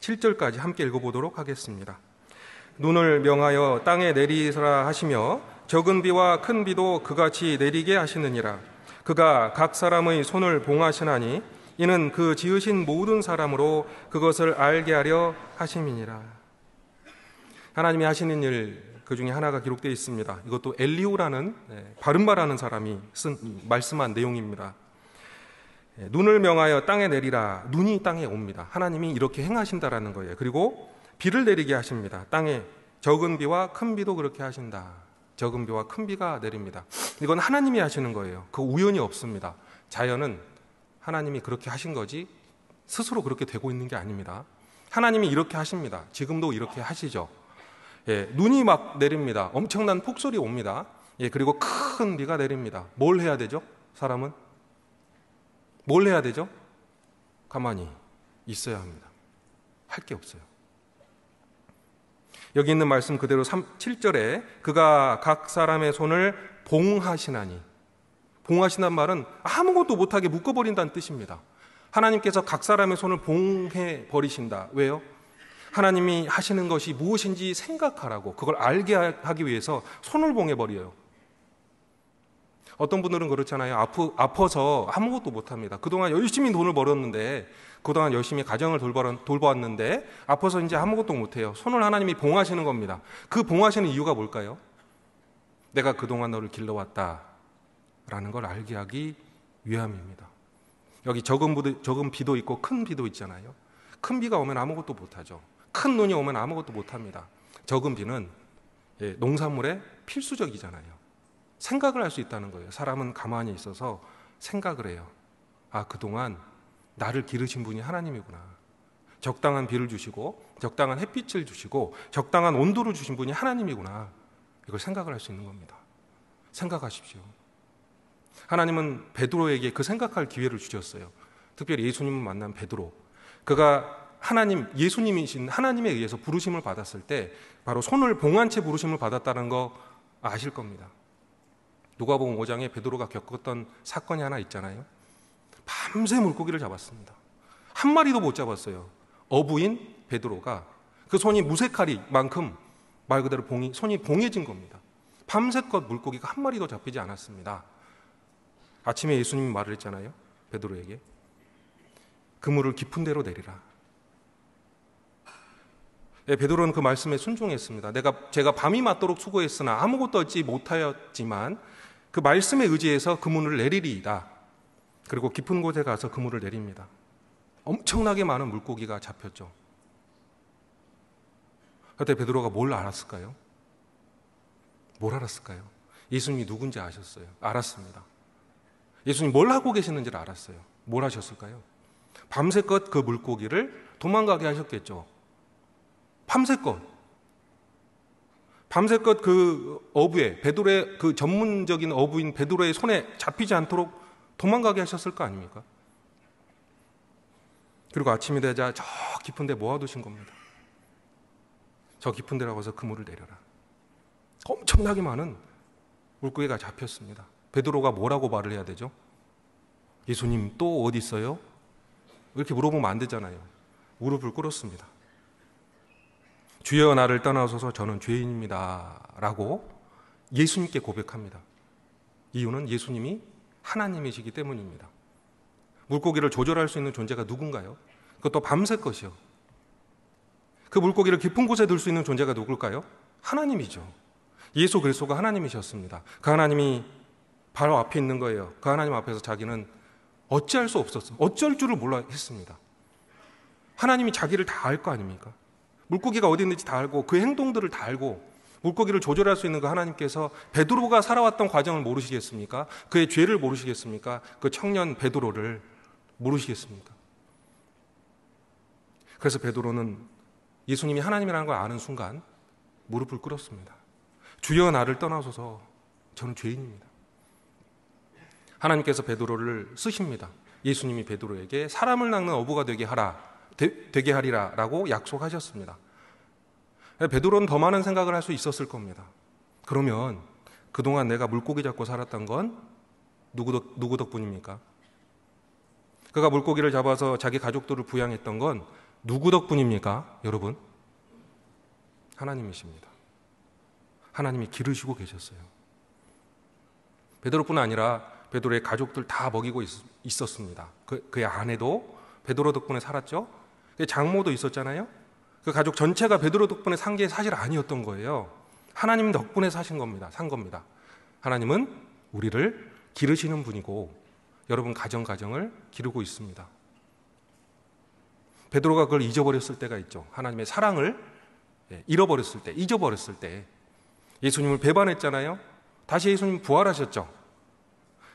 7절까지 함께 읽어보도록 하겠습니다. 눈을 명하여 땅에 내리라 하시며 적은 비와 큰 비도 그같이 내리게 하시느니라. 그가 각 사람의 손을 봉하시나니 이는 그 지으신 모든 사람으로 그것을 알게 하려 하심이니라. 하나님이 하시는 일 그 중에 하나가 기록되어 있습니다. 이것도 엘리후라는 바른바라는 사람이 말씀한 내용입니다. 눈을 명하여 땅에 내리라. 눈이 땅에 옵니다. 하나님이 이렇게 행하신다라는 거예요. 그리고 비를 내리게 하십니다. 땅에 적은 비와 큰 비도 그렇게 하신다. 적은 비와 큰 비가 내립니다. 이건 하나님이 하시는 거예요. 그 우연이 없습니다. 자연은 하나님이 그렇게 하신 거지 스스로 그렇게 되고 있는 게 아닙니다. 하나님이 이렇게 하십니다. 지금도 이렇게 하시죠. 눈이 막 내립니다. 엄청난 폭설이 옵니다. 그리고 큰 비가 내립니다. 뭘 해야 되죠? 사람은? 뭘 해야 되죠? 가만히 있어야 합니다. 할 게 없어요. 여기 있는 말씀 그대로 7절에 그가 각 사람의 손을 봉하시나니, 봉하신다는 말은 아무것도 못하게 묶어버린다는 뜻입니다. 하나님께서 각 사람의 손을 봉해버리신다. 왜요? 하나님이 하시는 것이 무엇인지 생각하라고, 그걸 알게 하기 위해서 손을 봉해버려요. 어떤 분들은 그렇잖아요. 아파서 아무것도 못합니다. 그동안 열심히 돈을 벌었는데, 그동안 열심히 가정을 돌보았는데 아파서 이제 아무것도 못해요. 손을 하나님이 봉하시는 겁니다. 그 봉하시는 이유가 뭘까요? 내가 그동안 너를 길러왔다 라는 걸 알게 하기 위함입니다. 여기 적은 비도 있고 큰 비도 있잖아요. 큰 비가 오면 아무것도 못하죠. 큰 눈이 오면 아무것도 못합니다. 적은 비는 농산물에 필수적이잖아요. 생각을 할 수 있다는 거예요. 사람은 가만히 있어서 생각을 해요. 아, 그동안 나를 기르신 분이 하나님이구나. 적당한 비를 주시고 적당한 햇빛을 주시고 적당한 온도를 주신 분이 하나님이구나. 이걸 생각을 할 수 있는 겁니다. 생각하십시오. 하나님은 베드로에게 그 생각할 기회를 주셨어요. 특별히 예수님을 만난 베드로. 그가 예수님이신 하나님에 의해서 부르심을 받았을 때 바로 손을 봉한 채 부르심을 받았다는 거 아실 겁니다. 누가복음 5장에 베드로가 겪었던 사건이 하나 있잖아요. 밤새 물고기를 잡았습니다. 한 마리도 못 잡았어요. 어부인 베드로가 그 손이 무쇠칼이만큼 말 그대로 손이 봉해진 겁니다. 밤새껏 물고기가 한 마리도 잡히지 않았습니다. 아침에 예수님이 말을 했잖아요. 베드로에게 그물을 깊은 데로 내리라. 베드로는 그 말씀에 순종했습니다. 제가 밤이 맞도록 수고했으나 아무것도 얻지 못하였지만 그 말씀에 의지해서 그물을 내리리이다. 그리고 깊은 곳에 가서 그물을 내립니다. 엄청나게 많은 물고기가 잡혔죠. 그때 베드로가 뭘 알았을까요? 뭘 알았을까요? 예수님이 누군지 알았습니다. 예수님이 뭘 하고 계시는지를 알았어요. 뭘 하셨을까요? 밤새껏 그 물고기를 도망가게 하셨겠죠. 밤새껏 그 어부의, 베드로의 그 전문적인 어부인 베드로의 손에 잡히지 않도록 도망가게 하셨을 거 아닙니까? 그리고 아침이 되자 저 깊은 데 모아두신 겁니다. 저 깊은 데라고 해서 그물을 내려라. 엄청나게 많은 물고기가 잡혔습니다. 베드로가 뭐라고 말을 해야 되죠? 예수님 또 어디 있어요? 이렇게 물어보면 안 되잖아요. 무릎을 꿇었습니다. 주여 나를 떠나소서 저는 죄인입니다 라고 예수님께 고백합니다. 이유는 예수님이 하나님이시기 때문입니다. 물고기를 조절할 수 있는 존재가 누군가요? 그것도 밤새 것이요. 그 물고기를 깊은 곳에 둘 수 있는 존재가 누굴까요? 하나님이죠. 예수 그리스도가 하나님이셨습니다. 그 하나님이 바로 앞에 있는 거예요. 그 하나님 앞에서 자기는 어찌할 수 없었어요. 어쩔 줄을 몰라 했습니다. 하나님이 자기를 다 알 거 아닙니까? 물고기가 어디 있는지 다 알고 그 행동들을 다 알고 물고기를 조절할 수 있는 그 하나님께서 베드로가 살아왔던 과정을 모르시겠습니까? 그의 죄를 모르시겠습니까? 그 청년 베드로를 모르시겠습니까? 그래서 베드로는 예수님이 하나님이라는 걸 아는 순간 무릎을 꿇었습니다. 주여 나를 떠나소서 저는 죄인입니다. 하나님께서 베드로를 쓰십니다. 예수님이 베드로에게 사람을 낚는 어부가 되게 하리라 라고 약속하셨습니다. 베드로는 더 많은 생각을 할 수 있었을 겁니다. 그러면 그동안 내가 물고기 잡고 살았던 건 누구 덕분입니까? 그가 물고기를 잡아서 자기 가족들을 부양했던 건 누구 덕분입니까? 여러분, 하나님이십니다. 하나님이 기르시고 계셨어요. 베드로뿐 아니라 베드로의 가족들 다 먹이고 있었습니다. 그의 아내도 베드로 덕분에 살았죠. 장모도 있었잖아요. 그 가족 전체가 베드로 덕분에 산 게 사실 아니었던 거예요. 하나님 덕분에 산 겁니다. 하나님은 우리를 기르시는 분이고 여러분 가정을 기르고 있습니다. 베드로가 그걸 잊어버렸을 때가 있죠. 하나님의 사랑을 잊어버렸을 때 예수님을 배반했잖아요. 다시 예수님 부활하셨죠.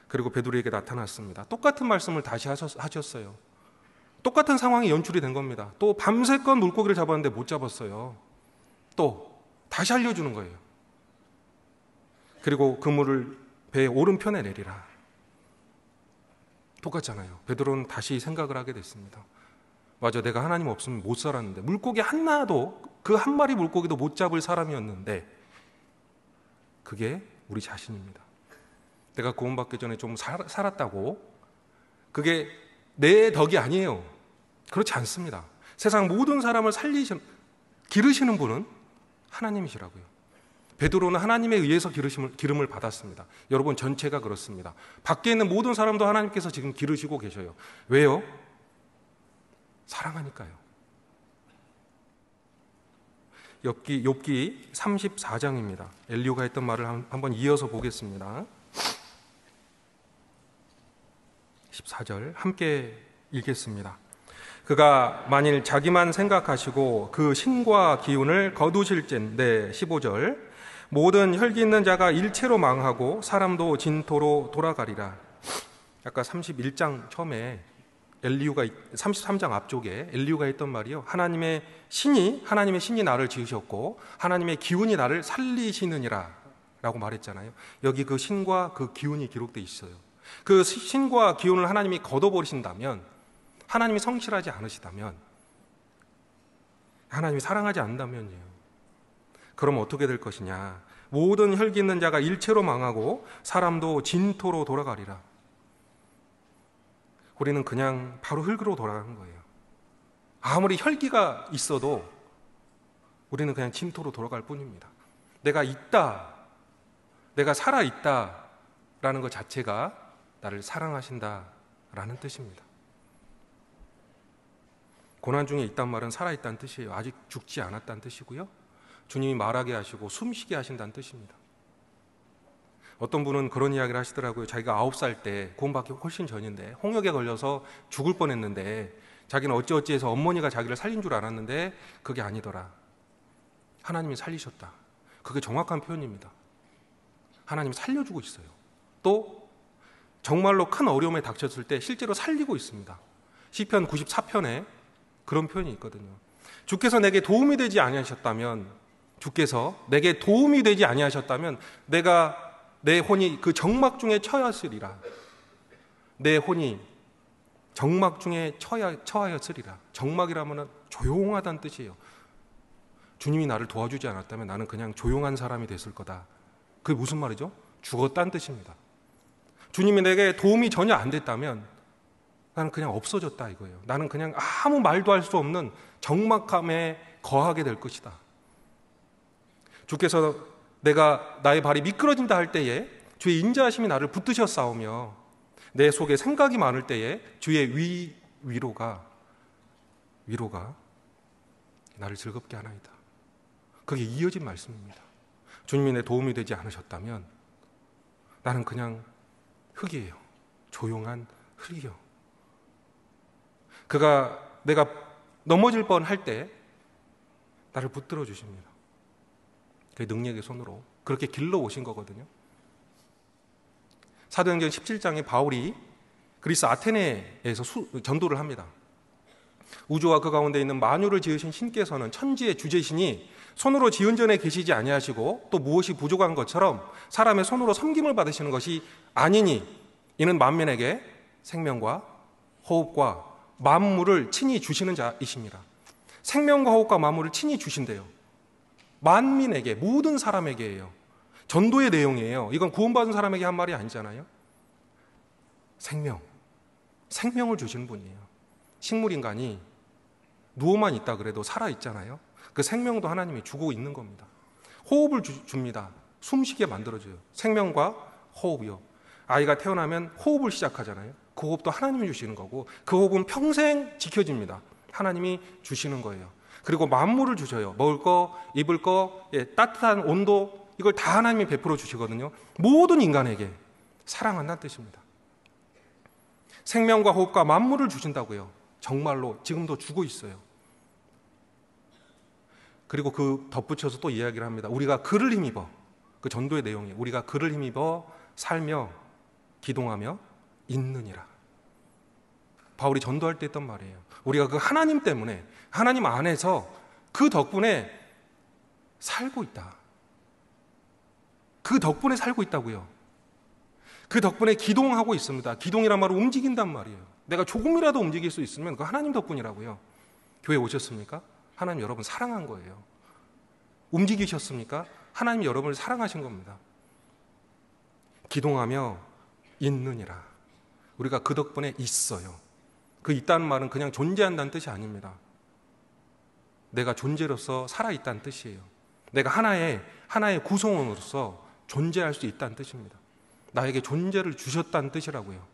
그리고 베드로에게 나타났습니다. 똑같은 말씀을 다시 하셨어요. 똑같은 상황이 연출이 된 겁니다. 또 밤새껏 물고기를 잡았는데 못 잡았어요. 또 다시 알려주는 거예요. 그리고 그물을 배의 오른편에 내리라. 똑같잖아요. 베드로는 다시 생각을 하게 됐습니다. 맞아, 내가 하나님 없으면 못 살았는데, 물고기 하나도, 그 한 마리 물고기도 못 잡을 사람이었는데, 그게 우리 자신입니다. 내가 구원받기 전에 좀 살았다고, 그게 내 덕이 아니에요. 그렇지 않습니다. 세상 모든 사람을 기르시는 분은 하나님이시라고요. 베드로는 하나님에 의해서 기름을 받았습니다. 여러분 전체가 그렇습니다. 밖에 있는 모든 사람도 하나님께서 지금 기르시고 계셔요. 왜요? 사랑하니까요. 욥기 34장입니다. 엘리후가 했던 말을 한번 이어서 보겠습니다. 14절 함께 읽겠습니다. 그가 만일 자기만 생각하시고 그 신과 기운을 거두실진대. 15절 모든 혈기 있는 자가 일체로 망하고 사람도 진토로 돌아가리라. 아까 31장 처음에 엘리후가 33장 앞쪽에 엘리후가 했던 말이요. 하나님의 신이 나를 지으셨고 하나님의 기운이 나를 살리시느니라 라고 말했잖아요. 여기 그 신과 그 기운이 기록되어 있어요. 그 신과 기운을 하나님이 걷어버리신다면, 하나님이 성실하지 않으시다면, 하나님이 사랑하지 않는다면요, 그럼 어떻게 될 것이냐? 모든 혈기 있는 자가 일체로 망하고 사람도 진토로 돌아가리라. 우리는 그냥 바로 흙으로 돌아가는 거예요. 아무리 혈기가 있어도 우리는 그냥 진토로 돌아갈 뿐입니다. 내가 있다, 내가 살아있다라는 것 자체가 나를 사랑하신다라는 뜻입니다. 고난 중에 있단 말은 살아있다는 뜻이에요. 아직 죽지 않았다는 뜻이고요. 주님이 말하게 하시고 숨쉬게 하신다는 뜻입니다. 어떤 분은 그런 이야기를 하시더라고요. 자기가 9살 때, 구원받기 훨씬 전인데 홍역에 걸려서 죽을 뻔했는데 자기는 어찌어찌해서 어머니가 자기를 살린 줄 알았는데 그게 아니더라. 하나님이 살리셨다. 그게 정확한 표현입니다. 하나님이 살려주고 있어요. 또 정말로 큰 어려움에 닥쳤을 때 실제로 살리고 있습니다. 시편 94편에 그런 표현이 있거든요. 주께서 내게 도움이 되지 아니하셨다면, 내가 내 혼이 그 정막 중에 처하였으리라. 내 혼이 정막 중에 처하였으리라. 정막이라면 조용하다는 뜻이에요. 주님이 나를 도와주지 않았다면 나는 그냥 조용한 사람이 됐을 거다. 그게 무슨 말이죠? 죽었다는 뜻입니다. 주님이 내게 도움이 전혀 안 됐다면 나는 그냥 없어졌다 이거예요. 나는 그냥 아무 말도 할 수 없는 적막함에 거하게 될 것이다. 주께서 내가 나의 발이 미끄러진다 할 때에 주의 인자하심이 나를 붙드셨사오며 내 속에 생각이 많을 때에 주의 위로가 나를 즐겁게 하나이다. 그게 이어진 말씀입니다. 주님이 내 도움이 되지 않으셨다면 나는 그냥 흙이에요. 조용한 흙이요. 내가 넘어질 뻔할 때 나를 붙들어 주십니다. 그 능력의 손으로 그렇게 길러 오신 거거든요. 사도행전 17장에 바울이 그리스 아테네에서 전도를 합니다. 우주와 그 가운데 있는 만유를 지으신 신께서는 천지의 주제시니 손으로 지은 전에 계시지 아니하시고 또 무엇이 부족한 것처럼 사람의 손으로 섬김을 받으시는 것이 아니니 이는 만민에게 생명과 호흡과 만물을 친히 주시는 자이십니다. 생명과 호흡과 만물을 친히 주신대요. 만민에게, 모든 사람에게예요. 전도의 내용이에요. 이건 구원받은 사람에게 한 말이 아니잖아요. 생명을 주시는 분이에요. 식물인간이 누워만 있다 그래도 살아있잖아요. 그 생명도 하나님이 주고 있는 겁니다. 호흡을 줍니다. 숨쉬게 만들어줘요. 생명과 호흡이요. 아이가 태어나면 호흡을 시작하잖아요. 그 호흡도 하나님이 주시는 거고 그 호흡은 평생 지켜집니다. 하나님이 주시는 거예요. 그리고 만물을 주셔요. 먹을 거, 입을 거, 따뜻한 온도, 이걸 다 하나님이 베풀어 주시거든요. 모든 인간에게 사랑한다는 뜻입니다. 생명과 호흡과 만물을 주신다고요. 정말로 지금도 주고 있어요. 그리고 그 덧붙여서 또 이야기를 합니다. 우리가 그를 힘입어, 그 전도의 내용이 우리가 그를 힘입어 살며 기동하며 있느니라. 바울이 전도할 때 했던 말이에요. 우리가 그 하나님 때문에, 하나님 안에서 그 덕분에 살고 있다. 그 덕분에 살고 있다고요. 그 덕분에 기동하고 있습니다. 기동이란 말은 움직인단 말이에요. 내가 조금이라도 움직일 수 있으면 그 하나님 덕분이라고요. 교회 오셨습니까? 하나님 여러분 사랑한 거예요. 움직이셨습니까? 하나님 여러분을 사랑하신 겁니다. 기동하며 있느니라. 우리가 그 덕분에 있어요. 그 있다는 말은 그냥 존재한다는 뜻이 아닙니다. 내가 존재로서 살아있다는 뜻이에요. 내가 하나의 구성원으로서 존재할 수 있다는 뜻입니다. 나에게 존재를 주셨다는 뜻이라고요.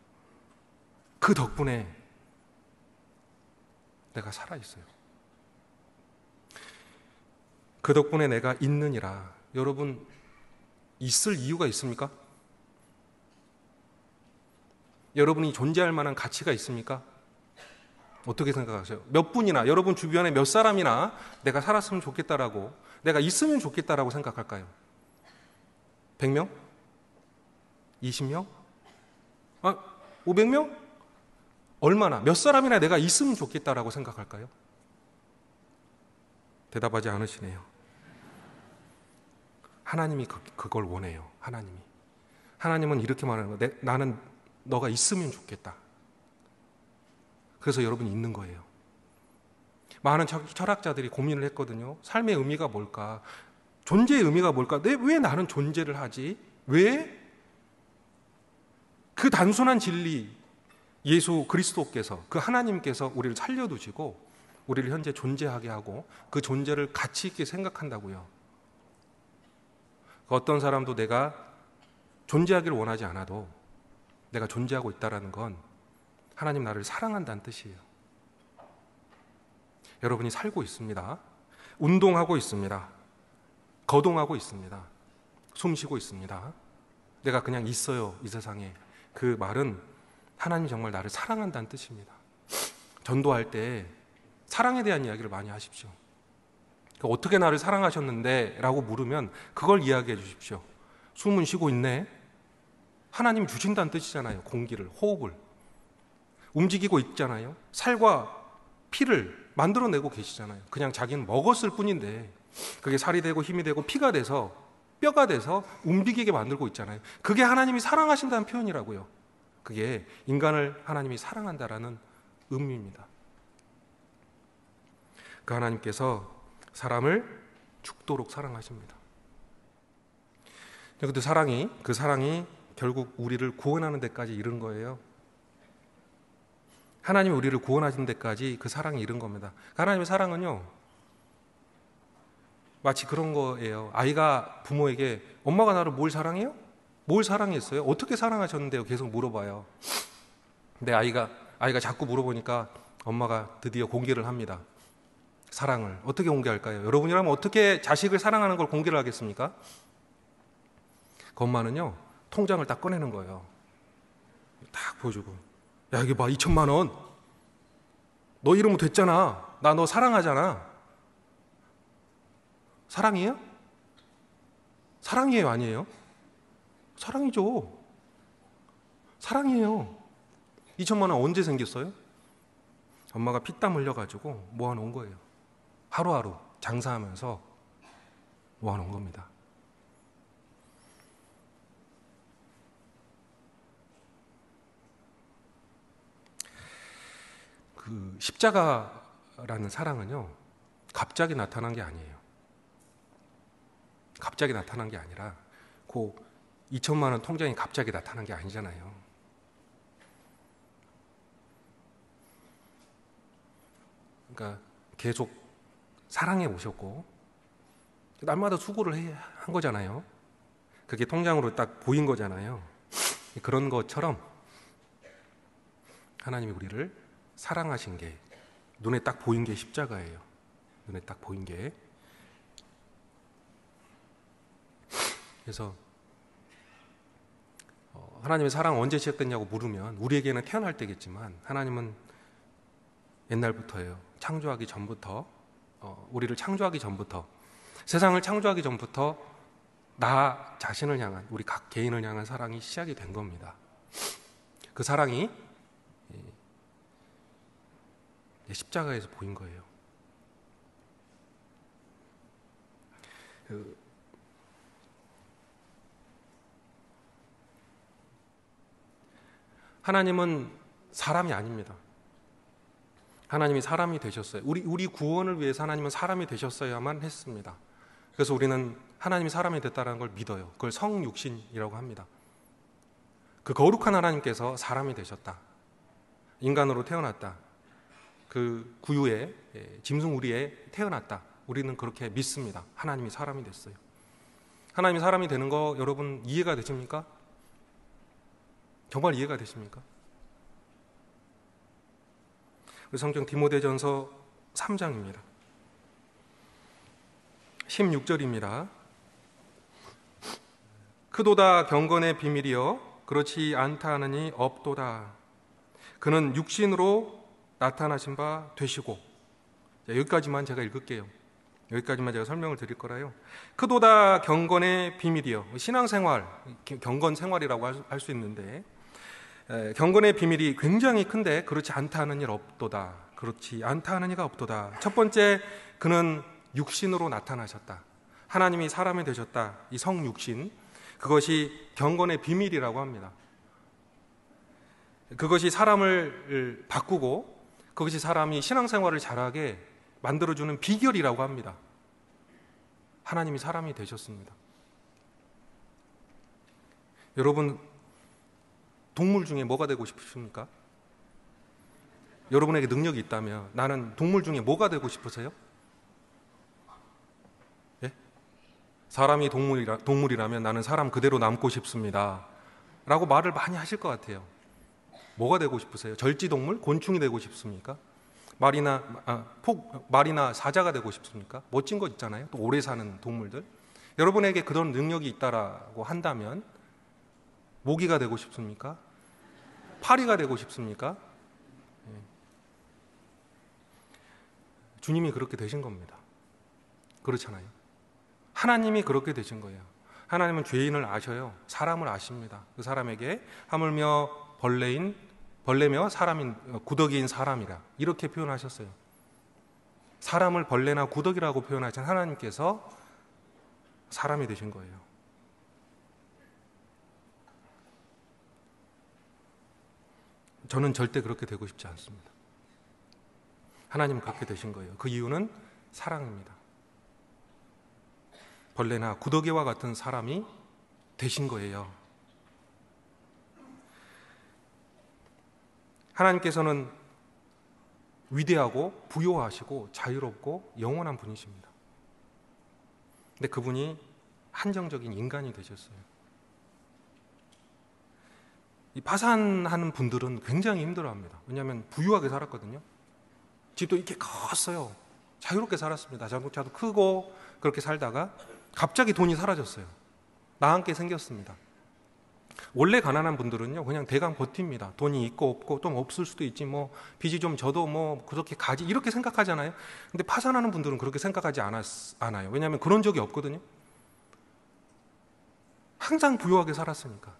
그 덕분에 내가 살아있어요. 그 덕분에 내가 있느니라. 여러분, 있을 이유가 있습니까? 여러분이 존재할 만한 가치가 있습니까? 어떻게 생각하세요? 몇 분이나, 여러분 주변에 몇 사람이나 내가 살았으면 좋겠다라고, 내가 있으면 좋겠다라고 생각할까요? 100명? 20명? 500명? 얼마나, 몇 사람이나 내가 있으면 좋겠다라고 생각할까요? 대답하지 않으시네요. 하나님이 그걸 원해요. 하나님은 이렇게 말하는 거예요. 나는 너가 있으면 좋겠다. 그래서 여러분이 있는 거예요. 많은 철학자들이 고민을 했거든요. 삶의 의미가 뭘까? 존재의 의미가 뭘까? 왜 나는 존재를 하지? 왜? 그 단순한 진리, 예수 그리스도께서, 그 하나님께서 우리를 살려두시고 우리를 현재 존재하게 하고 그 존재를 가치 있게 생각한다고요. 어떤 사람도 내가 존재하기를 원하지 않아도 내가 존재하고 있다는 건 하나님 나를 사랑한다는 뜻이에요. 여러분이 살고 있습니다. 운동하고 있습니다. 거동하고 있습니다. 숨쉬고 있습니다. 내가 그냥 있어요, 이 세상에. 그 말은 하나님이 정말 나를 사랑한다는 뜻입니다. 전도할 때 사랑에 대한 이야기를 많이 하십시오. 어떻게 나를 사랑하셨는데? 라고 물으면 그걸 이야기해 주십시오. 숨은 쉬고 있네. 하나님이 주신다는 뜻이잖아요. 공기를, 호흡을. 움직이고 있잖아요. 살과 피를 만들어내고 계시잖아요. 그냥 자기는 먹었을 뿐인데 그게 살이 되고 힘이 되고 피가 돼서 뼈가 돼서 움직이게 만들고 있잖아요. 그게 하나님이 사랑하신다는 표현이라고요. 그게 인간을 하나님이 사랑한다라는 의미입니다. 그 하나님께서 사람을 죽도록 사랑하십니다. 근데 그 사랑이 결국 우리를 구원하는 데까지 이른 거예요. 하나님이 우리를 구원하신 데까지 그 사랑이 이른 겁니다. 하나님의 사랑은요, 마치 그런 거예요. 아이가 부모에게 엄마가 나를 뭘 사랑해요? 뭘 사랑했어요? 어떻게 사랑하셨는데요? 계속 물어봐요. 근데 아이가 자꾸 물어보니까 엄마가 드디어 공개를 합니다. 사랑을 어떻게 공개할까요? 여러분이라면 어떻게 자식을 사랑하는 걸 공개를 하겠습니까? 그 엄마는요, 통장을 딱 꺼내는 거예요. 딱 보여주고, 야, 이게 봐, 2천만 원. 너 이러면 됐잖아. 나 너 사랑하잖아. 사랑이에요? 사랑이에요, 아니에요? 사랑이죠. 사랑이에요. 2천만 원 언제 생겼어요? 엄마가 피땀 흘려가지고 모아놓은 거예요. 하루하루 장사하면서 모아놓은 겁니다. 그 십자가라는 사랑은요, 갑자기 나타난 게 아니에요. 갑자기 나타난 게 아니라 그 2천만 원 통장이 갑자기 나타난 게 아니잖아요. 그러니까 계속 사랑해 오셨고 날마다 수고를 한 거잖아요. 그게 통장으로 딱 보인 거잖아요. 그런 것처럼 하나님이 우리를 사랑하신 게 눈에 딱 보인 게 십자가예요. 눈에 딱 보인 게. 그래서 하나님의 사랑 언제 시작됐냐고 물으면 우리에게는 태어날 때겠지만 하나님은 옛날부터예요. 창조하기 전부터, 우리를 창조하기 전부터, 세상을 창조하기 전부터 나 자신을 향한, 우리 각 개인을 향한 사랑이 시작이 된 겁니다. 그 사랑이 십자가에서 보인 거예요. 하나님은 사람이 아닙니다. 하나님이 사람이 되셨어요. 우리 구원을 위해서 하나님은 사람이 되셨어야만 했습니다. 그래서 우리는 하나님이 사람이 됐다는 걸 믿어요. 그걸 성육신이라고 합니다. 그 거룩한 하나님께서 사람이 되셨다. 인간으로 태어났다. 그 구유에 짐승 우리에 태어났다. 우리는 그렇게 믿습니다. 하나님이 사람이 됐어요. 하나님이 사람이 되는 거 여러분 이해가 되십니까? 정말 이해가 되십니까? 우리 성경 디모데전서 3장입니다. 16절입니다. 크도다 경건의 비밀이여 그렇지 않다 하느니 없도다. 그는 육신으로 나타나신 바 되시고. 여기까지만 제가 읽을게요. 여기까지만 제가 설명을 드릴 거라요. 크도다 경건의 비밀이여. 신앙생활, 경건생활이라고 할 수 있는데 경건의 비밀이 굉장히 큰데 그렇지 않다 하는 일 없도다. 그렇지 않다 하는 이가 없도다. 첫 번째, 그는 육신으로 나타나셨다. 하나님이 사람이 되셨다. 이 성육신, 그것이 경건의 비밀이라고 합니다. 그것이 사람을 바꾸고 그것이 사람이 신앙생활을 잘하게 만들어주는 비결이라고 합니다. 하나님이 사람이 되셨습니다. 여러분, 동물 중에 뭐가 되고 싶으십니까? 여러분에게 능력이 있다면 나는 동물 중에 뭐가 되고 싶으세요? 예? 사람이 동물이라면 나는 사람 그대로 남고 싶습니다. 라고 말을 많이 하실 것 같아요. 뭐가 되고 싶으세요? 절지동물? 곤충이 되고 싶습니까? 말이나 사자가 되고 싶습니까? 멋진 것 있잖아요. 또 오래 사는 동물들. 여러분에게 그런 능력이 있다라고 한다면 모기가 되고 싶습니까? 파리가 되고 싶습니까? 주님이 그렇게 되신 겁니다. 그렇잖아요. 하나님이 그렇게 되신 거예요. 하나님은 죄인을 아셔요. 사람을 아십니다. 그 사람에게 하물며 벌레며 사람인 구더기인 사람이라 이렇게 표현하셨어요. 사람을 벌레나 구더기라고 표현하신 하나님께서 사람이 되신 거예요. 저는 절대 그렇게 되고 싶지 않습니다. 하나님은 그렇게 되신 거예요. 그 이유는 사랑입니다. 벌레나 구더기와 같은 사람이 되신 거예요. 하나님께서는 위대하고 부요하시고 자유롭고 영원한 분이십니다. 근데 그분이 한정적인 인간이 되셨어요. 이 파산하는 분들은 굉장히 힘들어합니다. 왜냐하면 부유하게 살았거든요. 집도 이렇게 컸어요. 자유롭게 살았습니다. 자동차도 크고 그렇게 살다가 갑자기 돈이 사라졌어요. 나앉게 생겼습니다. 원래 가난한 분들은요 그냥 대강 버팁니다. 돈이 있고 없고 또 없을 수도 있지, 뭐 빚이 좀 져도 뭐 그렇게 가지, 이렇게 생각하잖아요. 근데 파산하는 분들은 그렇게 생각하지 않아요. 왜냐하면 그런 적이 없거든요. 항상 부유하게 살았으니까.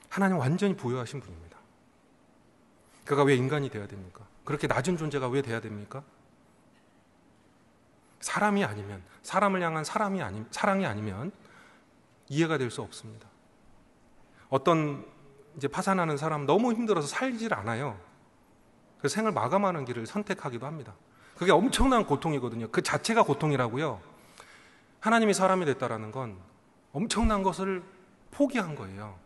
하나님 완전히 부유하신 분입니다. 그가 왜 인간이 돼야 됩니까? 그렇게 낮은 존재가 왜 돼야 됩니까? 사람이 아니면, 사람을 향한 사랑이 아니면 이해가 될 수 없습니다. 어떤 이제 파산하는 사람 너무 힘들어서 살질 않아요. 그래서 생을 마감하는 길을 선택하기도 합니다. 그게 엄청난 고통이거든요. 그 자체가 고통이라고요. 하나님이 사람이 됐다라는 건 엄청난 것을 포기한 거예요.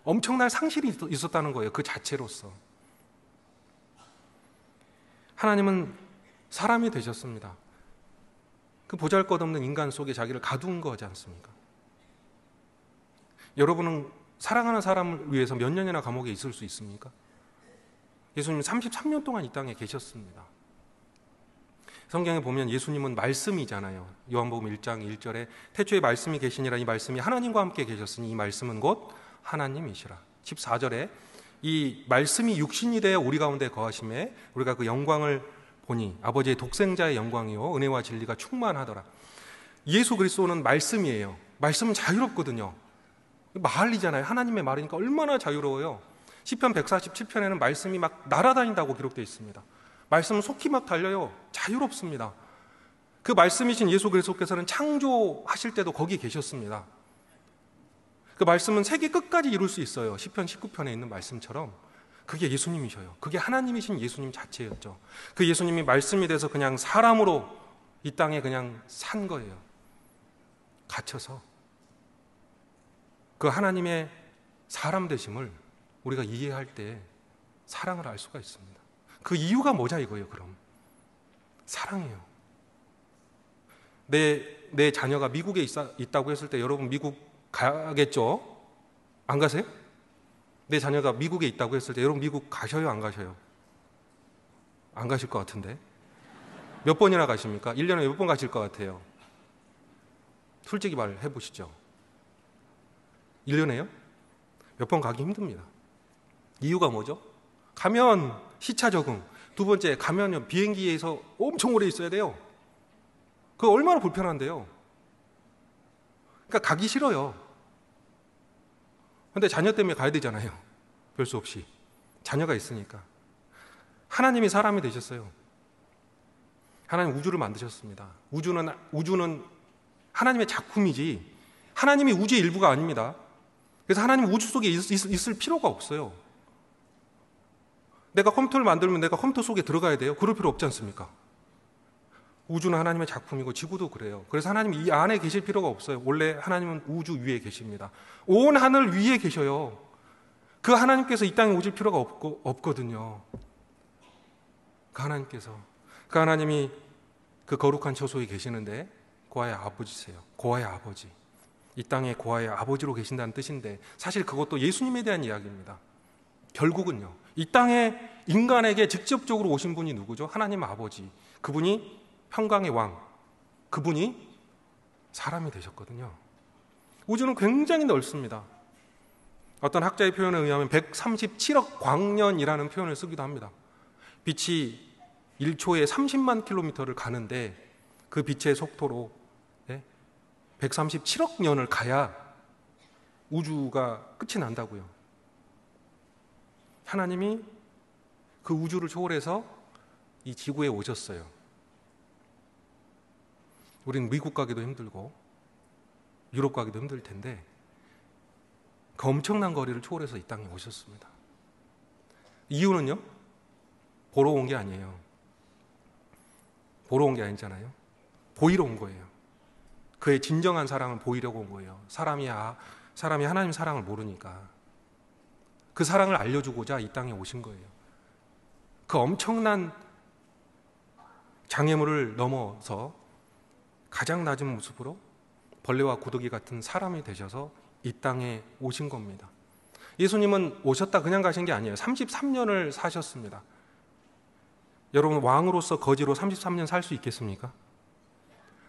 엄청난 상실이 있었다는 거예요. 그 자체로서. 하나님은 사람이 되셨습니다. 그 보잘것없는 인간 속에 자기를 가둔 거지 않습니까? 여러분은 사랑하는 사람을 위해서 몇 년이나 감옥에 있을 수 있습니까? 예수님은 33년 동안 이 땅에 계셨습니다. 성경에 보면 예수님은 말씀이잖아요. 요한복음 1장 1절에 태초에 말씀이 계시니라, 이 말씀이 하나님과 함께 계셨으니 이 말씀은 곧 하나님이시라. 14절에 이 말씀이 육신이 되어 우리 가운데 거하심에 우리가 그 영광을 보니 아버지의 독생자의 영광이요 은혜와 진리가 충만하더라. 예수 그리스도는 말씀이에요. 말씀은 자유롭거든요. 마할리잖아요. 하나님의 말이니까 얼마나 자유로워요. 시편 147편에는 말씀이 막 날아다닌다고 기록되어 있습니다. 말씀은 속히 막 달려요. 자유롭습니다. 그 말씀이신 예수 그리스도께서는 창조하실 때도 거기 계셨습니다. 그 말씀은 세계 끝까지 이룰 수 있어요. 시편 19편에 있는 말씀처럼. 그게 예수님이셔요. 그게 하나님이신 예수님 자체였죠. 그 예수님이 말씀이 돼서 그냥 사람으로 이 땅에 그냥 산 거예요. 갇혀서. 그 하나님의 사람 되심을 우리가 이해할 때 사랑을 알 수가 있습니다. 그 이유가 뭐냐 이거예요. 그럼 사랑이에요. 내 자녀가 미국에 있다고 했을 때 여러분 미국 가겠죠? 안 가세요? 내 자녀가 미국에 있다고 했을 때 여러분 미국 가셔요? 안 가셔요? 안 가실 것 같은데. 몇 번이나 가십니까? 1년에 몇 번 가실 것 같아요? 솔직히 말해 보시죠. 1년에요? 몇 번 가기 힘듭니다. 이유가 뭐죠? 가면 시차 적응. 두 번째, 가면 비행기에서 엄청 오래 있어야 돼요. 그거 얼마나 불편한데요. 그러니까 가기 싫어요. 근데 자녀 때문에 가야 되잖아요. 별 수 없이. 자녀가 있으니까. 하나님이 사람이 되셨어요. 하나님 우주를 만드셨습니다. 우주는 하나님의 작품이지 하나님이 우주의 일부가 아닙니다. 그래서 하나님 우주 속에 있을 필요가 없어요. 내가 컴퓨터를 만들면 내가 컴퓨터 속에 들어가야 돼요? 그럴 필요 없지 않습니까? 우주는 하나님의 작품이고 지구도 그래요. 그래서 하나님 이 안에 계실 필요가 없어요. 원래 하나님은 우주 위에 계십니다. 온 하늘 위에 계셔요. 그 하나님께서 이 땅에 오실 필요가 없거든요. 그 하나님이 그 거룩한 처소에 계시는데 고아의 아버지세요. 고아의 아버지. 이 땅에 고아의 아버지로 계신다는 뜻인데 사실 그것도 예수님에 대한 이야기입니다. 결국은요. 이 땅에 인간에게 직접적으로 오신 분이 누구죠? 하나님 아버지. 그분이 평강의 왕. 그분이 사람이 되셨거든요. 우주는 굉장히 넓습니다. 어떤 학자의 표현에 의하면 137억 광년이라는 표현을 쓰기도 합니다. 빛이 1초에 30만 킬로미터를 가는데 그 빛의 속도로 137억 년을 가야 우주가 끝이 난다고요. 하나님이 그 우주를 초월해서 이 지구에 오셨어요. 우린 미국 가기도 힘들고 유럽 가기도 힘들 텐데 그 엄청난 거리를 초월해서 이 땅에 오셨습니다. 이유는요? 보러 온 게 아니에요. 보러 온 게 아니잖아요. 보이러 온 거예요. 그의 진정한 사랑을 보이려고 온 거예요. 사람이 하나님 사랑을 모르니까 그 사랑을 알려주고자 이 땅에 오신 거예요. 그 엄청난 장애물을 넘어서 가장 낮은 모습으로 벌레와 고독이 같은 사람이 되셔서 이 땅에 오신 겁니다. 예수님은 오셨다 그냥 가신 게 아니에요. 33년을 사셨습니다. 여러분 왕으로서 거지로 33년 살 수 있겠습니까?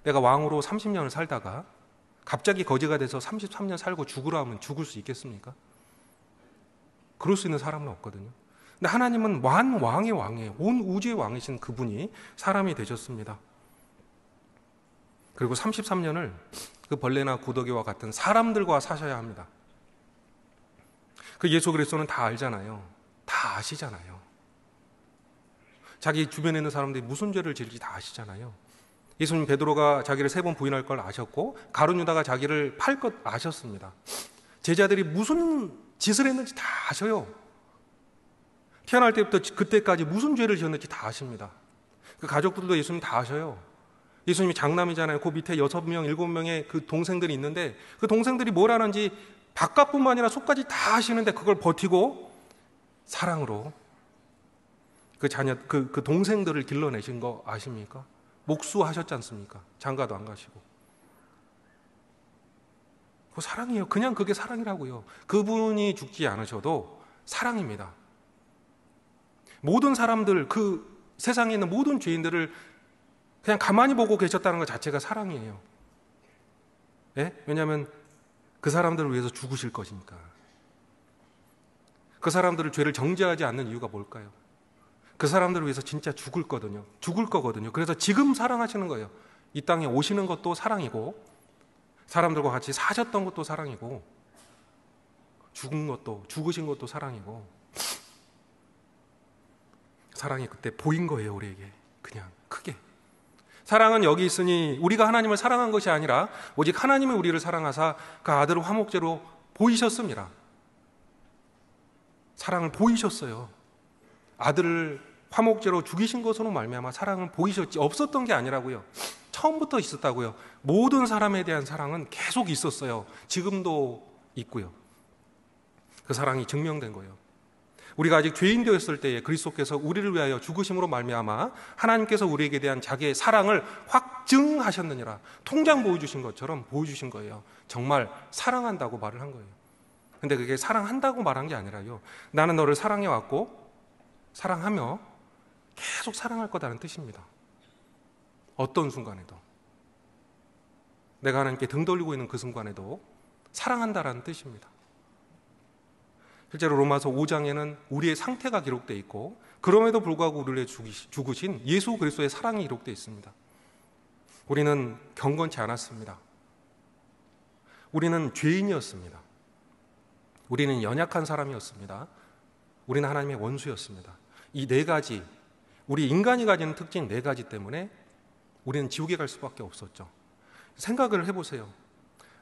내가 왕으로 30년을 살다가 갑자기 거지가 돼서 33년 살고 죽으라 하면 죽을 수 있겠습니까? 그럴 수 있는 사람은 없거든요. 근데 하나님은 왕의 왕이에요. 온 우주의 왕이신 그분이 사람이 되셨습니다. 그리고 33년을 그 벌레나 고더기와 같은 사람들과 사셔야 합니다. 그 예수 그리스도는 다 알잖아요. 다 아시잖아요. 자기 주변에 있는 사람들이 무슨 죄를 지을지 다 아시잖아요. 예수님 베드로가 자기를 3번 부인할 걸 아셨고 가룟 유다가 자기를 팔 것 아셨습니다. 제자들이 무슨 짓을 했는지 다 아셔요. 태어날 때부터 그때까지 무슨 죄를 지었는지 다 아십니다. 그 가족들도 예수님 다 아셔요. 예수님이 장남이잖아요. 그 밑에 6명, 7명의 그 동생들이 있는데 그 동생들이 뭘 하는지 바깥뿐만 아니라 속까지 다 아시는데 그걸 버티고 사랑으로 그 자녀, 그 동생들을 길러내신 거 아십니까? 목수하셨지 않습니까? 장가도 안 가시고. 그 사랑이에요. 그냥 그게 사랑이라고요. 그분이 죽지 않으셔도 사랑입니다. 모든 사람들, 그 세상에 있는 모든 죄인들을 그냥 가만히 보고 계셨다는 것 자체가 사랑이에요. 예? 왜냐하면 그 사람들을 위해서 죽으실 것이니까. 그 사람들을 죄를 정죄하지 않는 이유가 뭘까요? 그 사람들을 위해서 진짜 죽을 거거든요. 그래서 지금 사랑하시는 거예요. 이 땅에 오시는 것도 사랑이고, 사람들과 같이 사셨던 것도 사랑이고, 죽으신 것도 사랑이고, 사랑이 그때 보인 거예요, 우리에게. 그냥 크게. 사랑은 여기 있으니 우리가 하나님을 사랑한 것이 아니라 오직 하나님이 우리를 사랑하사 그 아들을 화목제로 보이셨습니다. 사랑을 보이셨어요. 아들을 화목제로 죽이신 것으로 말미암아 사랑은 보이셨지, 없었던 게 아니라고요. 처음부터 있었다고요. 모든 사람에 대한 사랑은 계속 있었어요. 지금도 있고요. 그 사랑이 증명된 거예요. 우리가 아직 죄인 되었을 때에 그리스도께서 우리를 위하여 죽으심으로 말미암아 하나님께서 우리에게 대한 자기의 사랑을 확증하셨느니라. 통장 보여주신 것처럼 보여주신 거예요. 정말 사랑한다고 말을 한 거예요. 근데 그게 사랑한다고 말한 게 아니라요. 나는 너를 사랑해왔고 사랑하며 계속 사랑할 거다는 뜻입니다. 어떤 순간에도. 내가 하나님께 등 돌리고 있는 그 순간에도 사랑한다라는 뜻입니다. 실제로 로마서 5장에는 우리의 상태가 기록되어 있고 그럼에도 불구하고 우리를 죽으신 예수 그리스도의 사랑이 기록되어 있습니다. 우리는 경건치 않았습니다. 우리는 죄인이었습니다. 우리는 연약한 사람이었습니다. 우리는 하나님의 원수였습니다. 이 네 가지, 우리 인간이 가지는 특징 네 가지 때문에 우리는 지옥에 갈 수밖에 없었죠. 생각을 해보세요.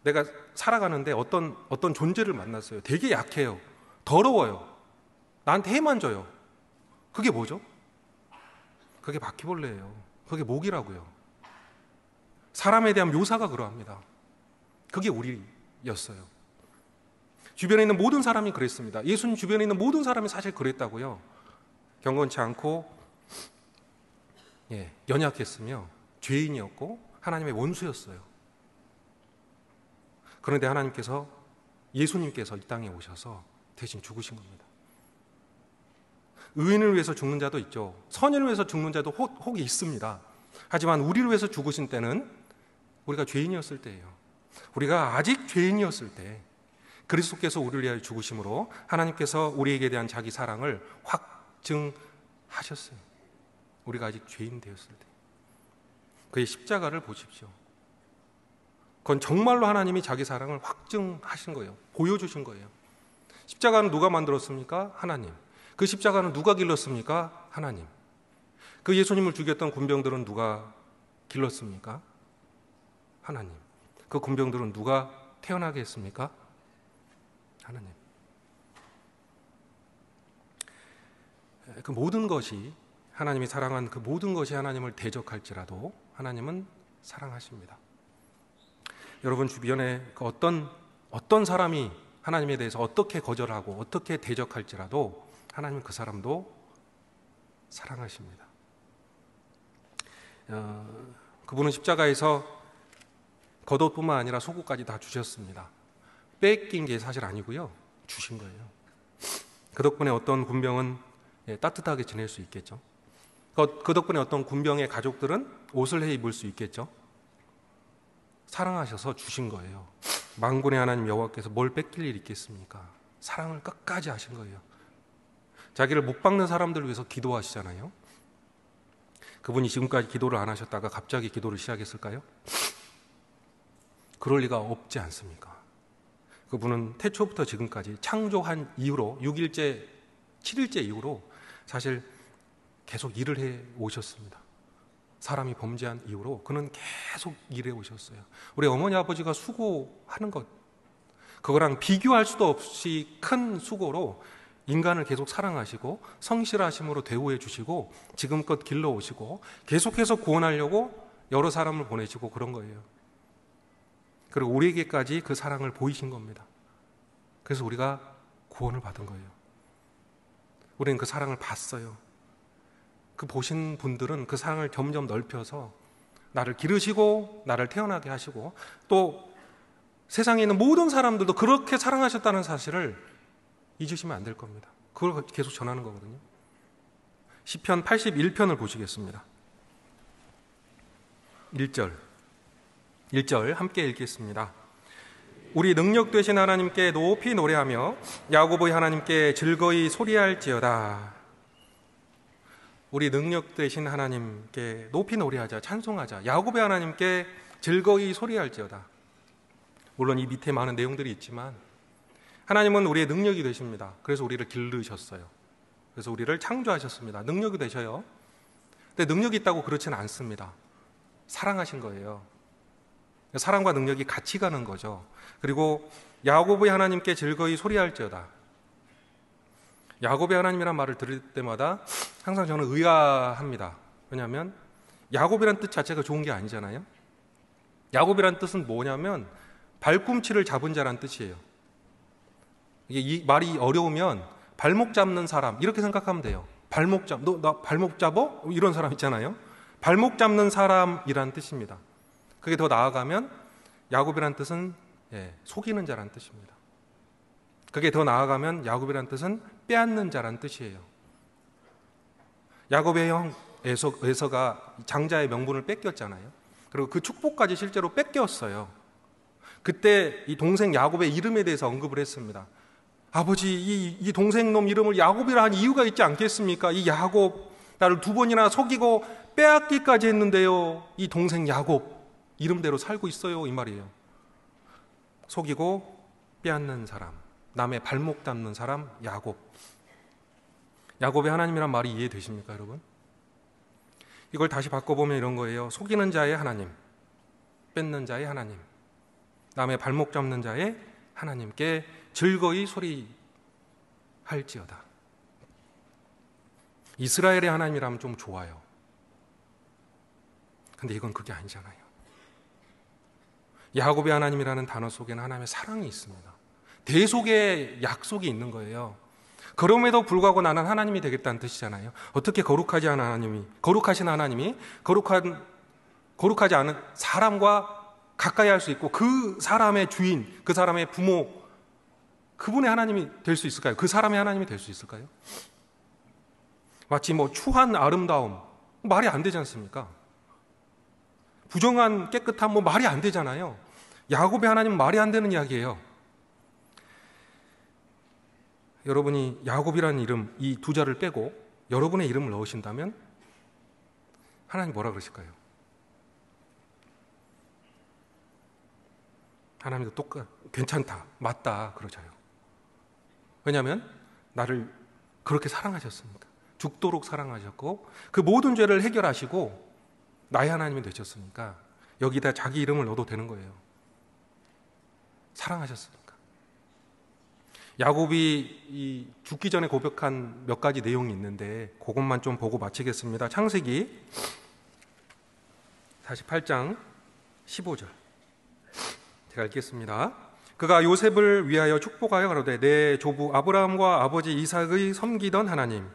내가 살아가는데 어떤 존재를 만났어요. 되게 약해요. 더러워요. 나한테 해만 줘요. 그게 뭐죠? 그게 바퀴벌레예요. 그게 모기라고요. 사람에 대한 묘사가 그러합니다. 그게 우리였어요. 주변에 있는 모든 사람이 그랬습니다. 예수님 주변에 있는 모든 사람이 사실 그랬다고요. 경건치 않고 연약했으며 죄인이었고 하나님의 원수였어요. 그런데 하나님께서, 예수님께서 이 땅에 오셔서 대신 죽으신 겁니다. 의인을 위해서 죽는 자도 있죠. 선인을 위해서 죽는 자도 혹이 있습니다. 하지만 우리를 위해서 죽으신 때는 우리가 죄인이었을 때예요. 우리가 아직 죄인이었을 때 그리스도께서 우리를 위하여 죽으심으로 하나님께서 우리에게 대한 자기 사랑을 확증하셨어요. 우리가 아직 죄인 되었을 때. 그의 십자가를 보십시오. 그건 정말로 하나님이 자기 사랑을 확증하신 거예요. 보여주신 거예요. 십자가는 누가 만들었습니까? 하나님. 그 십자가는 누가 길렀습니까? 하나님. 그 예수님을 죽였던 군병들은 누가 길렀습니까? 하나님. 그 군병들은 누가 태어나게 했습니까? 하나님. 그 모든 것이, 하나님이 사랑한 그 모든 것이 하나님을 대적할지라도 하나님은 사랑하십니다. 여러분 주변에 그 어떤 사람이 하나님에 대해서 어떻게 거절하고 어떻게 대적할지라도 하나님은 그 사람도 사랑하십니다. 그분은 십자가에서 겉옷뿐만 아니라 속옷까지 다 주셨습니다. 뺏긴 게 사실 아니고요. 주신 거예요. 그 덕분에 어떤 군병은 따뜻하게 지낼 수 있겠죠. 그 덕분에 어떤 군병의 가족들은 옷을 해 입을 수 있겠죠. 사랑하셔서 주신 거예요. 만군의 하나님 여호와께서 뭘 뺏길 일이 있겠습니까? 사랑을 끝까지 하신 거예요. 자기를 못 박는 사람들을 위해서 기도하시잖아요. 그분이 지금까지 기도를 안 하셨다가 갑자기 기도를 시작했을까요? 그럴 리가 없지 않습니까? 그분은 태초부터 지금까지 창조한 이후로 6일째, 7일째 이후로 사실 계속 일을 해 오셨습니다. 사람이 범죄한 이후로 그는 계속 일해 오셨어요. 우리 어머니 아버지가 수고하는 것, 그거랑 비교할 수도 없이 큰 수고로 인간을 계속 사랑하시고 성실하심으로 대우해 주시고 지금껏 길러오시고 계속해서 구원하려고 여러 사람을 보내시고 그런 거예요. 그리고 우리에게까지 그 사랑을 보이신 겁니다. 그래서 우리가 구원을 받은 거예요. 우리는 그 사랑을 봤어요. 그 보신 분들은 그 사랑을 점점 넓혀서 나를 기르시고 나를 태어나게 하시고 또 세상에 있는 모든 사람들도 그렇게 사랑하셨다는 사실을 잊으시면 안 될 겁니다. 그걸 계속 전하는 거거든요. 시편 81편을 보시겠습니다. 1절 함께 읽겠습니다. 우리 능력 되신 하나님께 높이 노래하며 야곱의 하나님께 즐거이 소리할지어다. 우리 능력 되신 하나님께 높이 노래하자, 찬송하자. 야곱의 하나님께 즐거이 소리할지어다. 물론 이 밑에 많은 내용들이 있지만 하나님은 우리의 능력이 되십니다. 그래서 우리를 기르셨어요. 그래서 우리를 창조하셨습니다. 능력이 되셔요. 근데 능력이 있다고 그렇지는 않습니다. 사랑하신 거예요. 사랑과 능력이 같이 가는 거죠. 그리고 야곱의 하나님께 즐거이 소리할지어다. 야곱의 하나님이란 말을 들을 때마다 항상 저는 의아합니다. 왜냐하면 야곱이란 뜻 자체가 좋은 게 아니잖아요. 야곱이란 뜻은 뭐냐면 발꿈치를 잡은 자란 뜻이에요. 이게 이 말이 어려우면 발목 잡는 사람 이렇게 생각하면 돼요. 너 발목 잡어? 이런 사람 있잖아요. 발목 잡는 사람이란 뜻입니다. 그게 더 나아가면 야곱이란 뜻은 속이는 자란 뜻입니다. 그게 더 나아가면 야곱이란 뜻은 빼앗는 자란 뜻이에요. 야곱의 형 에서가 장자의 명분을 뺏겼잖아요. 그리고 그 축복까지 실제로 뺏겼어요. 그때 이 동생 야곱의 이름에 대해서 언급을 했습니다. 아버지, 이 동생 놈 이름을 야곱이라 한 이유가 있지 않겠습니까? 이 야곱 나를 2번이나 속이고 빼앗기까지 했는데요. 이 동생 야곱 이름대로 살고 있어요, 이 말이에요. 속이고 빼앗는 사람, 남의 발목 잡는 사람 야곱. 야곱의 하나님이란 말이 이해되십니까, 여러분? 이걸 다시 바꿔보면 이런 거예요. 속이는 자의 하나님, 뺏는 자의 하나님, 남의 발목 잡는 자의 하나님께 즐거이 소리할지어다. 이스라엘의 하나님이라면 좀 좋아요. 근데 이건 그게 아니잖아요. 야곱의 하나님이라는 단어 속에는 하나님의 사랑이 있습니다. 대속의 약속이 있는 거예요. 그럼에도 불구하고 나는 하나님이 되겠다는 뜻이잖아요. 어떻게 거룩하신 하나님이 거룩하지 않은 사람과 가까이 할 수 있고 그 사람의 주인, 그 사람의 부모, 그분의 하나님이 될 수 있을까요? 그 사람의 하나님이 될 수 있을까요? 마치 추한 아름다움, 말이 안 되지 않습니까? 부정한 깨끗함, 말이 안 되잖아요. 야곱의 하나님은 말이 안 되는 이야기예요. 여러분이 야곱이라는 이름, 이 두 자를 빼고 여러분의 이름을 넣으신다면 하나님 뭐라 그러실까요? 하나님도 괜찮다, 맞다 그러져요. 왜냐하면 나를 그렇게 사랑하셨습니다. 죽도록 사랑하셨고 그 모든 죄를 해결하시고 나의 하나님이 되셨으니까 여기다 자기 이름을 넣어도 되는 거예요. 사랑하셨으니까. 야곱이 죽기 전에 고백한 몇 가지 내용이 있는데 그것만 좀 보고 마치겠습니다. 창세기 48장 15절 제가 읽겠습니다. 그가 요셉을 위하여 축복하여 가로되 내 조부 아브라함과 아버지 이삭의 섬기던 하나님,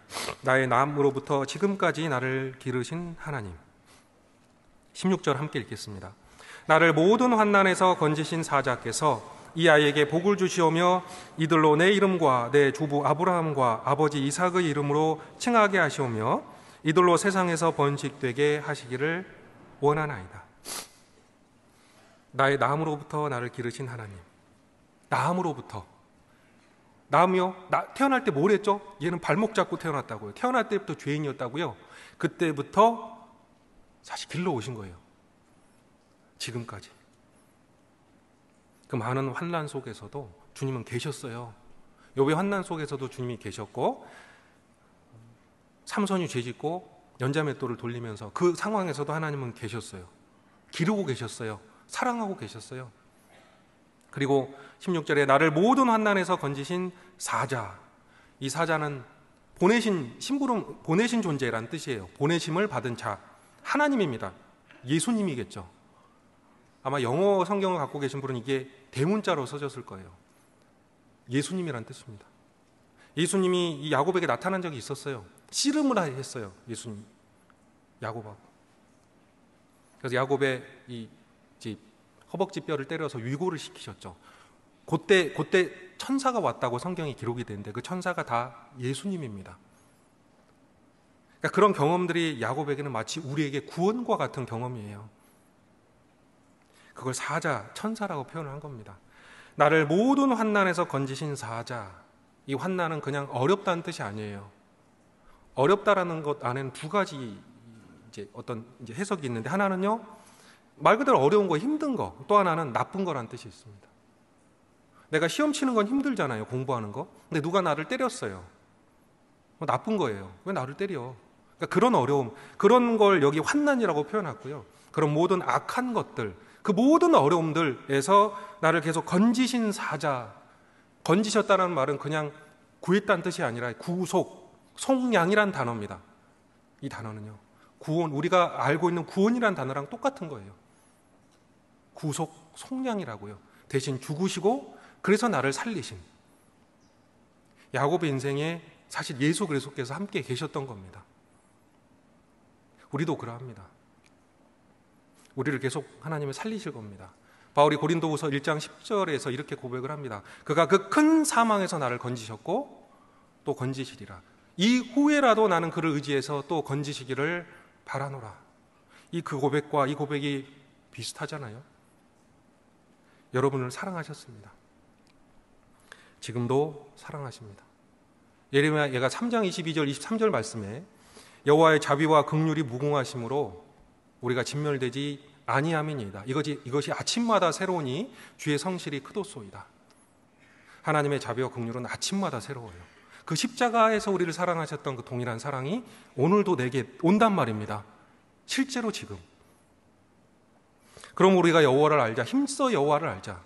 나의 남으로부터 지금까지 나를 기르신 하나님. 16절 함께 읽겠습니다. 나를 모든 환난에서 건지신 사자께서 이 아이에게 복을 주시오며 이들로 내 이름과 내 조부 아브라함과 아버지 이삭의 이름으로 칭하게 하시오며 이들로 세상에서 번식되게 하시기를 원하나이다. 나의 남으로부터 나를 기르신 하나님. 남으로부터. 남이요? 태어날 때 뭘 했죠? 얘는 발목 잡고 태어났다고요. 태어날 때부터 죄인이었다고요. 그때부터 사실 길러오신 거예요. 지금까지. 그 많은 환난 속에서도 주님은 계셨어요. 욥의 환난 속에서도 주님이 계셨고 삼손이 죄짓고 연자맷돌을 돌리면서 그 상황에서도 하나님은 계셨어요. 기르고 계셨어요. 사랑하고 계셨어요. 그리고 16절에 나를 모든 환난에서 건지신 사자. 이 사자는 심부름 보내신 존재란 뜻이에요. 보내심을 받은 자. 하나님입니다. 예수님이겠죠. 아마 영어 성경을 갖고 계신 분은 이게 대문자로 써졌을 거예요. 예수님이란 뜻입니다. 예수님이 이 야곱에게 나타난 적이 있었어요. 씨름을 했어요. 예수님 야곱하고. 그래서 야곱의 이 허벅지 뼈를 때려서 위고를 시키셨죠. 그때 천사가 왔다고 성경이 기록이 되는데 그 천사가 다 예수님입니다. 그러니까 그런 경험들이 야곱에게는 마치 우리에게 구원과 같은 경험이에요. 그걸 사자, 천사라고 표현을 한 겁니다. 나를 모든 환난에서 건지신 사자. 이 환난은 그냥 어렵다는 뜻이 아니에요. 어렵다라는 것 안에는 두 가지 어떤 해석이 있는데, 하나는요, 말 그대로 어려운 거, 힘든 거, 또 하나는 나쁜 거라는 뜻이 있습니다. 내가 시험 치는 건 힘들잖아요, 공부하는 거. 근데 누가 나를 때렸어요. 나쁜 거예요. 왜 나를 때려? 그러니까 그런 어려움, 그런 걸 여기 환난이라고 표현했고요. 그런 모든 악한 것들, 그 모든 어려움들에서 나를 계속 건지신 사자. 건지셨다는 말은 그냥 구했다는 뜻이 아니라 구속, 속량이란 단어입니다. 이 단어는요, 구원, 우리가 알고 있는 구원이란 단어랑 똑같은 거예요. 구속, 속량이라고요. 대신 죽으시고 그래서 나를 살리신. 야곱의 인생에 사실 예수 그리스도께서 함께 계셨던 겁니다. 우리도 그러합니다. 우리를 계속 하나님이 살리실 겁니다. 바울이 고린도후서 1장 10절에서 이렇게 고백을 합니다. 그가 그 큰 사망에서 나를 건지셨고 또 건지시리라. 이후에라도 나는 그를 의지해서 또 건지시기를 바라노라. 그 고백과 이 고백이 비슷하잖아요. 여러분을 사랑하셨습니다. 지금도 사랑하십니다. 예레미야가 3장 22절 23절 말씀에 여호와의 자비와 긍휼이 무궁하심으로 우리가 진멸되지 아니함이니이다. 이것이 아침마다 새로우니 주의 성실이 크도소이다. 하나님의 자비와 긍휼은 아침마다 새로워요. 그 십자가에서 우리를 사랑하셨던 그 동일한 사랑이 오늘도 내게 온단 말입니다. 실제로 지금. 그럼 우리가 여호와를 알자. 힘써 여호와를 알자.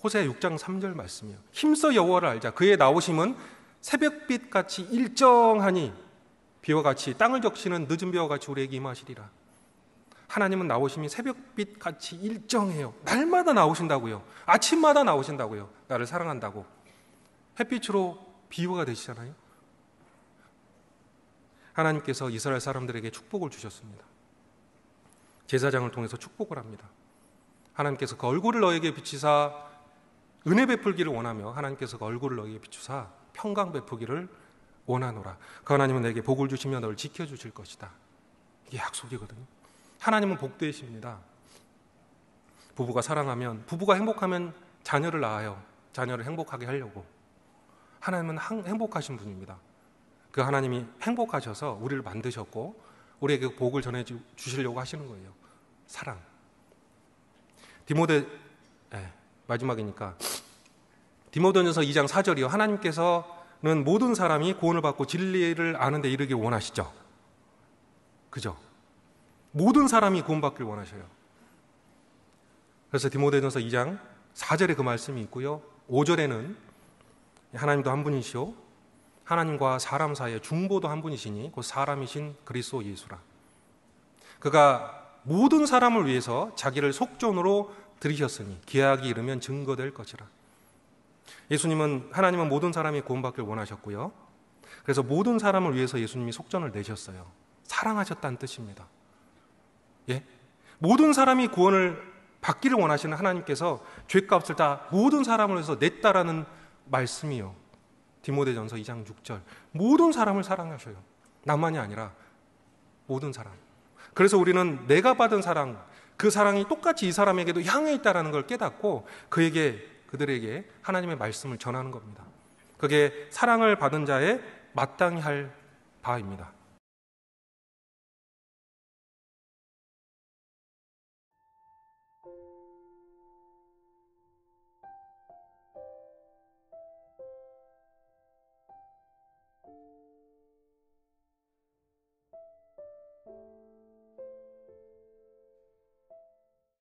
호세아 6장 3절 말씀이요. 힘써 여호와를 알자. 그의 나오심은 새벽빛같이 일정하니 비와 같이 땅을 적시는 늦은 비와 같이 우리에게 임하시리라. 하나님은 나오심이 새벽빛같이 일정해요. 날마다 나오신다고요. 아침마다 나오신다고요. 나를 사랑한다고. 햇빛으로 비유가 되시잖아요. 하나님께서 이스라엘 사람들에게 축복을 주셨습니다. 제사장을 통해서 축복을 합니다. 하나님께서 그 얼굴을 너에게 비치사 은혜 베풀기를 원하며 하나님께서 그 얼굴을 너에게 비추사 평강 베푸기를 원하노라. 그 하나님은 내게 복을 주시며 너를 지켜주실 것이다. 이게 약속이거든요. 하나님은 복되십니다. 부부가 사랑하면, 부부가 행복하면 자녀를 낳아요. 자녀를 행복하게 하려고. 하나님은 행복하신 분입니다. 그 하나님이 행복하셔서 우리를 만드셨고 우리에게 그 복을 전해주시려고 하시는 거예요. 사랑. 마지막이니까 디모데전서 2장 4절이요. 하나님께서는 모든 사람이 구원을 받고 진리를 아는 데 이르길 원하시죠. 그죠? 모든 사람이 구원받길 원하셔요. 그래서 디모데전서 2장 4절에 그 말씀이 있고요. 5절에는 하나님도 한 분이시오. 하나님과 사람 사이에 중보도 한 분이시니 곧 사람이신 그리스도 예수라. 그가 모든 사람을 위해서 자기를 속전으로 들이셨으니 기약이 이르면 증거될 것이라. 예수님은, 하나님은 모든 사람이 구원받길 원하셨고요. 그래서 모든 사람을 위해서 예수님이 속전을 내셨어요. 사랑하셨다는 뜻입니다. 예? 모든 사람이 구원을 받기를 원하시는 하나님께서 죄값을 다 모든 사람을 위해서 냈다라는 말씀이요. 디모데전서 2장 6절. 모든 사람을 사랑하셔요. 나만이 아니라 모든 사람. 그래서 우리는 내가 받은 사랑, 그 사랑이 똑같이 이 사람에게도 향해 있다는 걸 깨닫고 그들에게 하나님의 말씀을 전하는 겁니다. 그게 사랑을 받은 자의 마땅히 할 바입니다.